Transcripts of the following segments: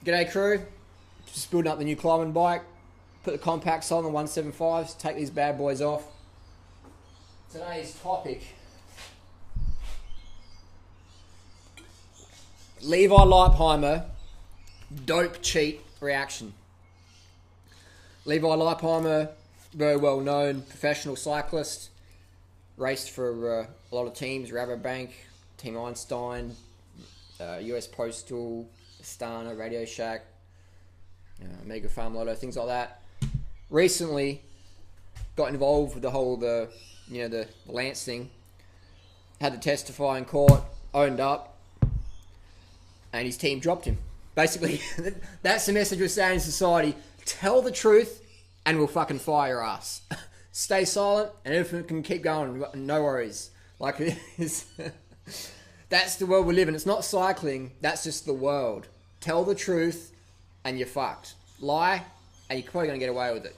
G'day crew, just building up the new climbing bike, put the compacts on the 175s, take these bad boys off. Today's topic, Levi Leipheimer, dope cheat reaction. Levi Leipheimer, very well known professional cyclist, raced for a lot of teams, Rabobank, Team Einstein, US Postal, Astana, Radio Shack, Mega Farm Lotto, things like that. Recently got involved with the whole the Lance thing. Had to testify in court, owned up, and his team dropped him. Basically, that's the message we're saying in society. Tell the truth and we'll fucking fire your ass. Stay silent and everything can keep going. No worries. Like, that's the world we live in. It's not cycling. That's just the world. Tell the truth and you're fucked. Lie and you're probably going to get away with it.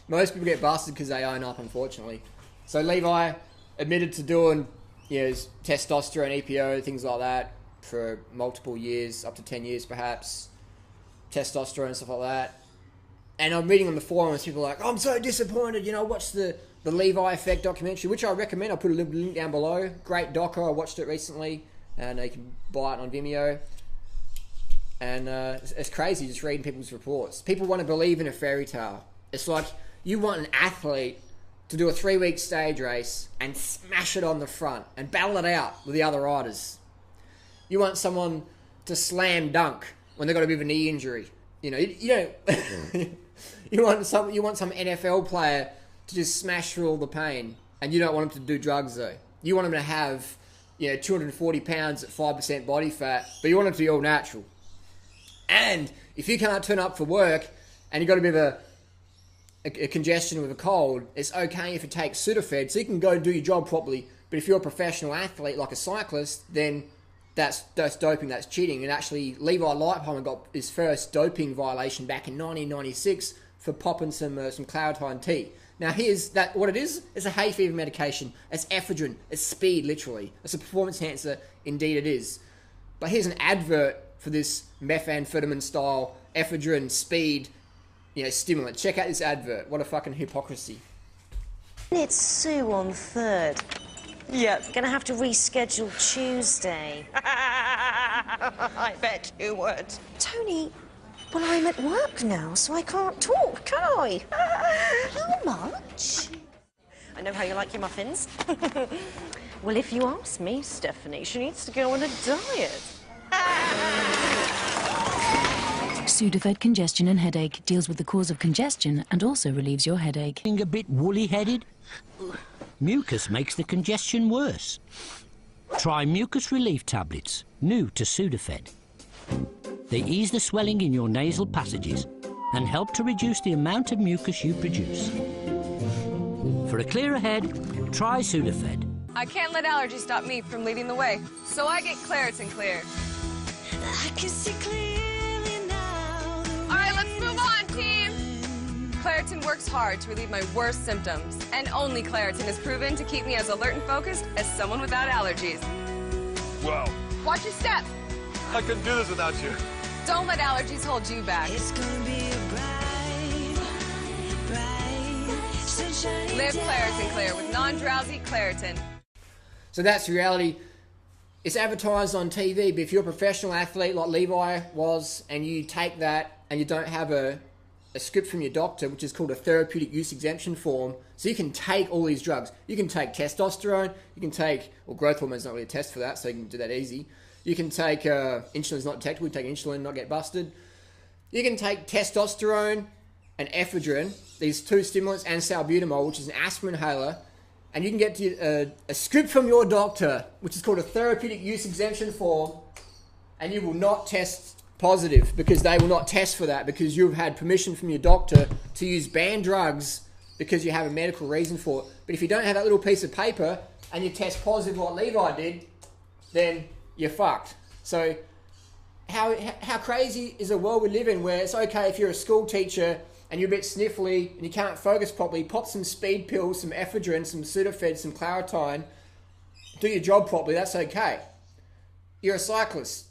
Most people get busted because they own up, unfortunately. So Levi admitted to doing testosterone, EPO, things like that for multiple years, up to 10 years perhaps. Testosterone and stuff like that. And I'm reading on the forums, people are like, oh, I'm so disappointed. Watch the Levi Effect documentary, which I recommend. I'll put a link down below. Great doco. I watched it recently. And you can buy it on Vimeo. And it's crazy just reading people's reports. People want to believe in a fairy tale. It's like you want an athlete to do a 3-week stage race and smash it on the front and battle it out with the other riders. You want someone to slam dunk when they've got a bit of a knee injury. You don't. You want some NFL player to just smash through all the pain, and you don't want him to do drugs though. You want him to have 240 pounds at 5% body fat, but you want him to be all natural. And if you can't turn up for work and you've got a bit of a congestion with a cold, it's okay if you take Sudafed so you can go do your job properly. But if you're a professional athlete like a cyclist, then that's doping, that's cheating. And actually, Levi Leipheimer got his first doping violation back in 1996 for popping some Claritine tea. Now here's what it is. It's a hay fever medication. It's ephedrine. It's speed, literally. It's a performance enhancer. Indeed it is. But here's an advert for this methamphetamine-style ephedrine speed, stimulant. Check out this advert. What a fucking hypocrisy. It's Sue on 3rd. Yep. Gonna have to reschedule Tuesday. I bet you would. Tony, well, I'm at work now, so I can't talk, can I? How much? I know how you like your muffins. Well, if you ask me, Stephanie, she needs to go on a diet. Sudafed Congestion and Headache deals with the cause of congestion and also relieves your headache. Being a bit woolly-headed? Mucus makes the congestion worse. Try Mucus Relief Tablets, new to Sudafed. They ease the swelling in your nasal passages and help to reduce the amount of mucus you produce. For a clearer head, try Sudafed. I can't let allergies stop me from leading the way, so I get Claritin Clear. I can see clearly now. All right, let's move on, team. Claritin works hard to relieve my worst symptoms, and only Claritin is proven to keep me as alert and focused as someone without allergies. Wow. Watch your step. I couldn't do this without you. Don't let allergies hold you back. It's gonna be a bright, sunshiny Live day. Claritin Clear with non-drowsy Claritin. So that's the reality. It's advertised on TV, but if you're a professional athlete like Levi was, and you take that and you don't have a script from your doctor, which is called a therapeutic use exemption form, so you can take all these drugs. You can take testosterone, you can take, well, growth hormone's not really a test for that, so you can do that easy. You can take, insulin's not detectable, you take insulin, not get busted. You can take testosterone and ephedrine, these two stimulants, and salbutamol, which is an asthma inhaler, and you can get to a script from your doctor, which is called a therapeutic use exemption form, and you will not test positive because they will not test for that because you've had permission from your doctor to use banned drugs because you have a medical reason for it. But if you don't have that little piece of paper and you test positive like Levi did, then you're fucked. So how crazy is the world we live in where it's okay if you're a school teacher and you're a bit sniffly and you can't focus properly, pop some speed pills, some ephedrine, some Sudafed, some Claritine, do your job properly, that's okay. You're a cyclist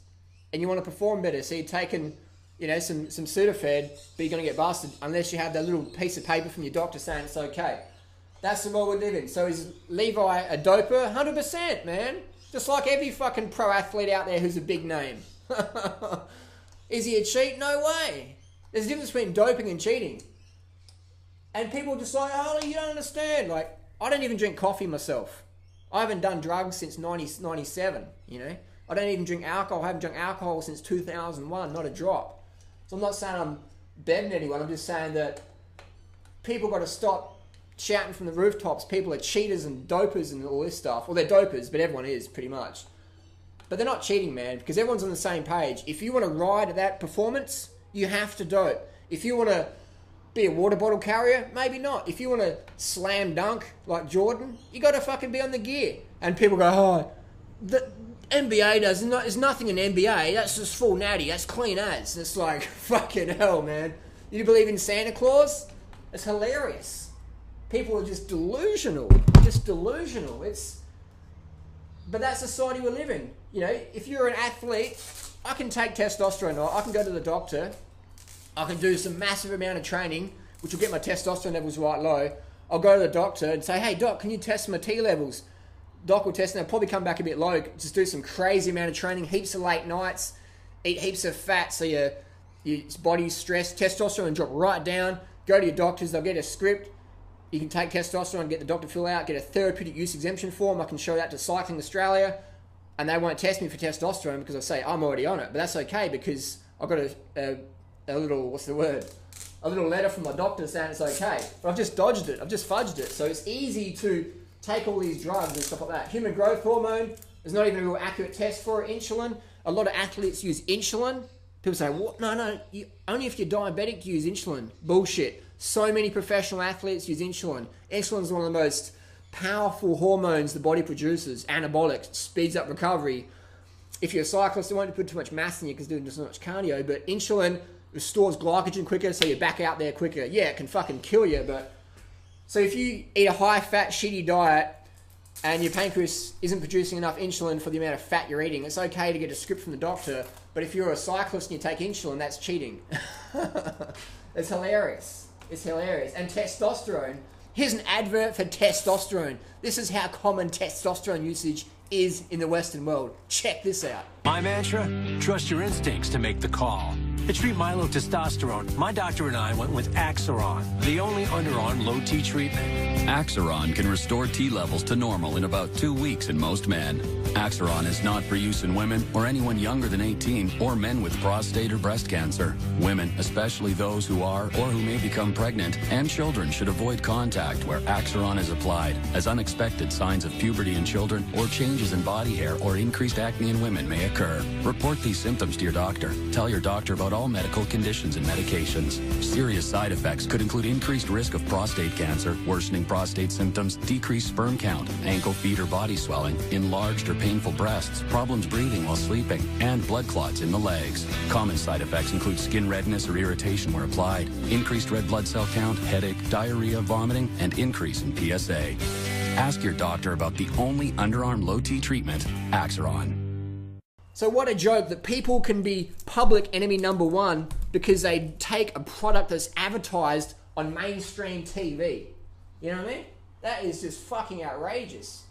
and you want to perform better, so you're taking you know, some Sudafed, but you're going to get busted unless you have that little piece of paper from your doctor saying it's okay. That's the world we live in. So is Levi a doper? 100%, man. Just like every fucking pro athlete out there who's a big name. Is he a cheat? No way. There's a difference between doping and cheating. And people are just like, Harley, you don't understand. Like, I don't even drink coffee myself. I haven't done drugs since 97, you know. I don't even drink alcohol. I haven't drunk alcohol since 2001, not a drop. So I'm not saying I'm better than anyone. I'm just saying that people got to stop shouting from the rooftops. People are cheaters and dopers and all this stuff. Well, they're dopers, but everyone is, pretty much. But they're not cheating, man, because everyone's on the same page. If you want to ride at that performance, you have to dope. If you want to be a water bottle carrier, maybe not. If you want to slam dunk like Jordan, you got to fucking be on the gear. And people go, oh, the NBA there's nothing in NBA. That's just full natty. That's clean as. And it's like, fucking hell, man. You believe in Santa Claus? It's hilarious. People are just delusional. But that's the society we live in. You know, if you're an athlete, I can take testosterone. I can go to the doctor. I can do some massive amount of training, which will get my testosterone levels right low. I'll go to the doctor and say, hey, doc, can you test my T levels? Doc will test and they'll probably come back a bit low. Just do some crazy amount of training, heaps of late nights, eat heaps of fat so your body's stressed. Testosterone drop right down. Go to your doctors. They'll get a script. You can take testosterone, get the doctor to fill out, get a therapeutic use exemption form. I can show that to Cycling Australia, and they won't test me for testosterone because I say I'm already on it. But that's okay because I've got a little, what's the word? A little letter from my doctor saying it's okay. But I've just dodged it. I've just fudged it. So it's easy to take all these drugs and stuff like that. Human growth hormone, there's not even a real accurate test for it. Insulin, a lot of athletes use insulin. People say, what? No, only if you're diabetic do you use insulin. Bullshit. So many professional athletes use insulin. Insulin is one of the most powerful hormones the body produces. Anabolic, speeds up recovery. If you're a cyclist, it won't put too much mass in you because you're doing so much cardio, but insulin restores glycogen quicker, so you're back out there quicker. Yeah, it can fucking kill you, but... So if you eat a high-fat, shitty diet and your pancreas isn't producing enough insulin for the amount of fat you're eating, it's okay to get a script from the doctor, but if you're a cyclist and you take insulin, that's cheating. It's hilarious. It's hilarious. And testosterone. Here's an advert for testosterone. This is how common testosterone usage is in the Western world. Check this out. My mantra? Trust your instincts to make the call. To treat my low testosterone, my doctor and I went with Axiron, the only underarm low T treatment. Axiron can restore T levels to normal in about 2 weeks in most men. Axiron is not for use in women or anyone younger than 18 or men with prostate or breast cancer. Women, especially those who are or who may become pregnant, and children should avoid contact where Axiron is applied, as unexpected signs of puberty in children or changes in body hair or increased acne in women may occur. Report these symptoms to your doctor. Tell your doctor about all medical conditions and medications. Serious side effects could include increased risk of prostate cancer, worsening prostate symptoms, decreased sperm count, ankle, feet, or body swelling, enlarged or painful breasts, problems breathing while sleeping, and blood clots in the legs. Common side effects include skin redness or irritation where applied, increased red blood cell count, headache, diarrhea, vomiting, and increase in PSA. Ask your doctor about the only underarm low T treatment, Axiron. So what a joke that people can be public enemy number one because they take a product that's advertised on mainstream TV. You know what I mean? That is just fucking outrageous.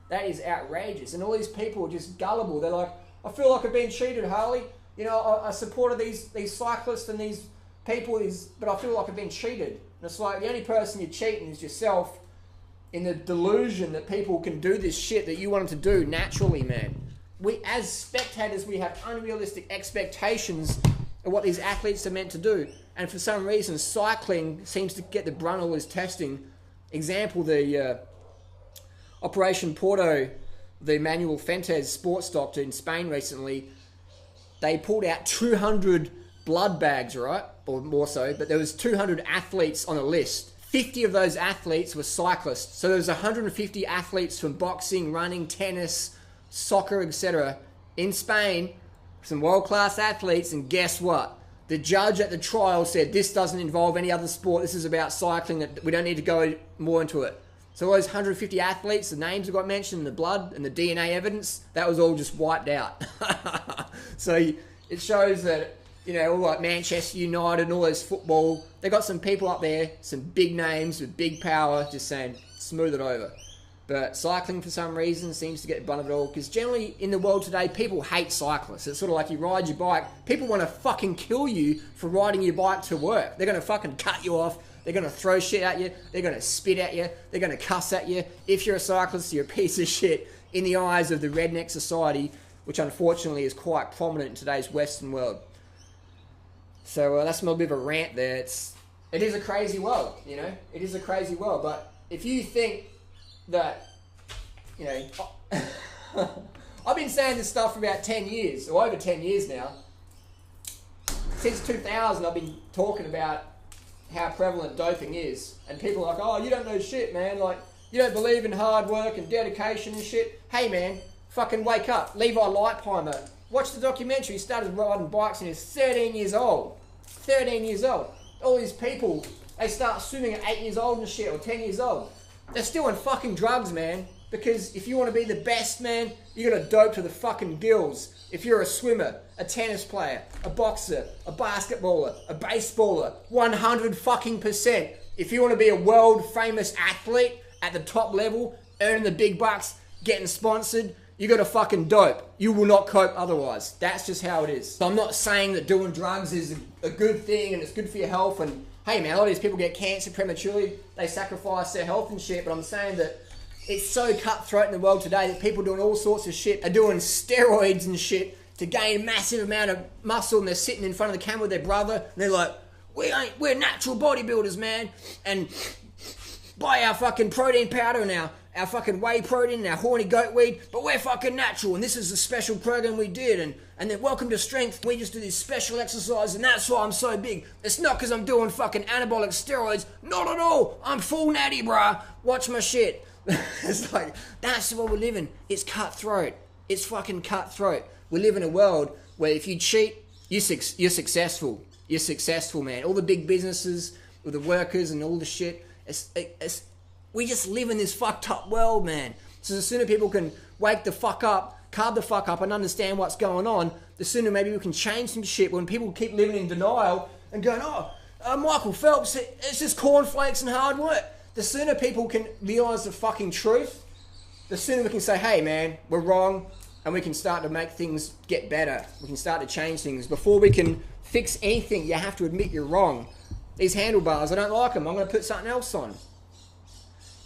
That is outrageous. And all these people are just gullible. They're like, I feel like I've been cheated, Harley. You know, I supported these cyclists and these people, but I feel like I've been cheated. And it's like the only person you're cheating is yourself in the delusion that people can do this shit that you want them to do naturally, man. We, as spectators, we have unrealistic expectations of what these athletes are meant to do. And for some reason, cycling seems to get the brunt of all this testing. Example, the Operation Porto, the Manuel Fuentes sports doctor in Spain recently, they pulled out 200 blood bags, right? Or more so, but there was 200 athletes on a list. 50 of those athletes were cyclists. So there was 150 athletes from boxing, running, tennis, soccer, etc. in Spain, some world-class athletes, and guess what? The judge at the trial said this doesn't involve any other sport, this is about cycling, that we don't need to go more into it. So all those 150 athletes, the names that got mentioned, the blood and the DNA evidence, that was all just wiped out. So it shows that you know, all like Manchester United and all those football. They got some people up there, some big names with big power, just saying, smooth it over. But cycling, for some reason, seems to get the brunt of it all. Because generally, in the world today, people hate cyclists. It's sort of like you ride your bike. People want to fucking kill you for riding your bike to work. They're going to fucking cut you off. They're going to throw shit at you. They're going to spit at you. They're going to cuss at you. If you're a cyclist, you're a piece of shit in the eyes of the redneck society, which unfortunately is quite prominent in today's Western world. So that's a little bit of a rant there. It is a crazy world, you know? It is a crazy world. But if you think that, you know, I've been saying this stuff for about 10 years, or over 10 years now. Since 2000, I've been talking about how prevalent doping is. And people are like, oh, you don't know shit, man. Like, you don't believe in hard work and dedication and shit. Hey, man, fucking wake up. Levi Leipheimer. Watch the documentary. He started riding bikes when he was 13 years old. 13 years old. All these people, they start swimming at 8 years old and shit, or 10 years old. They're still on fucking drugs, man. Because if you want to be the best, man, you got to dope to the fucking gills. If you're a swimmer, a tennis player, a boxer, a basketballer, a baseballer, 100 fucking %. If you want to be a world famous athlete at the top level, earning the big bucks, getting sponsored, you got to fucking dope. You will not cope otherwise. That's just how it is. So I'm not saying that doing drugs is a good thing and it's good for your health. And hey, man, a lot of these people get cancer prematurely. They sacrifice their health and shit. But I'm saying that it's so cutthroat in the world today that people doing all sorts of shit are doing steroids and shit to gain a massive amount of muscle, and they're sitting in front of the camera with their brother and they're like, we're natural bodybuilders, man, and buy our fucking protein powder and our fucking whey protein and our horny goat weed, but we're fucking natural and this is a special program we did, and then welcome to strength, we just do this special exercise and that's why I'm so big. It's not because I'm doing fucking anabolic steroids, not at all. I'm full natty, bruh. Watch my shit. It's like, that's what we're living. It's cutthroat. It's fucking cutthroat. We live in a world where if you cheat, you're successful. You're successful, man. All the big businesses with the workers and all the shit, we just live in this fucked up world, man. So the sooner people can wake the fuck up, carve the fuck up and understand what's going on, the sooner maybe we can change some shit. When people keep living in denial and going, Michael Phelps, it's just cornflakes and hard work. The sooner people can realise the fucking truth, the sooner we can say, hey man, we're wrong, and we can start to make things get better. We can start to change things. Before we can fix anything, you have to admit you're wrong. These handlebars, I don't like them. I'm going to put something else on.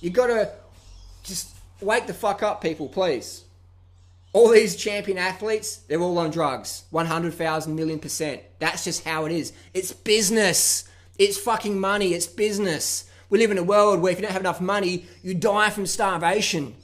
You got to just wake the fuck up, people, please. All these champion athletes, they're all on drugs. 100,000 million %. That's just how it is. It's business. It's fucking money. It's business. We live in a world where if you don't have enough money, you die from starvation.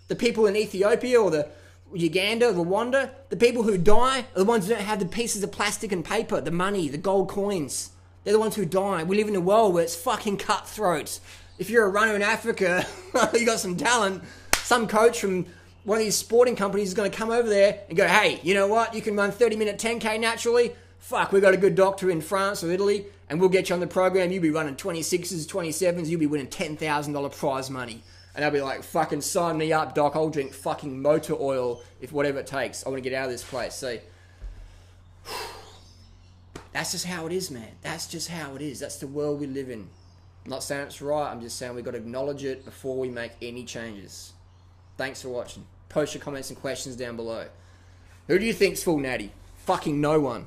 The people in Ethiopia or the Uganda, Rwanda, the people who die are the ones who don't have the pieces of plastic and paper, the money, the gold coins. They're the ones who die. We live in a world where it's fucking cutthroat. If you're a runner in Africa, you got some talent, some coach from one of these sporting companies is going to come over there and go, hey, you know what? You can run 30-minute 10K naturally. Fuck, we got a good doctor in France or Italy, and we'll get you on the program. You'll be running 26s, 27s. You'll be winning $10,000 prize money. And they'll be like, fucking sign me up, doc. I'll drink fucking motor oil if whatever it takes. I want to get out of this place. See, that's just how it is, man. That's just how it is. That's the world we live in. I'm not saying it's right. I'm just saying we've got to acknowledge it before we make any changes. Thanks for watching. Post your comments and questions down below. Who do you think's full natty? Fucking no one.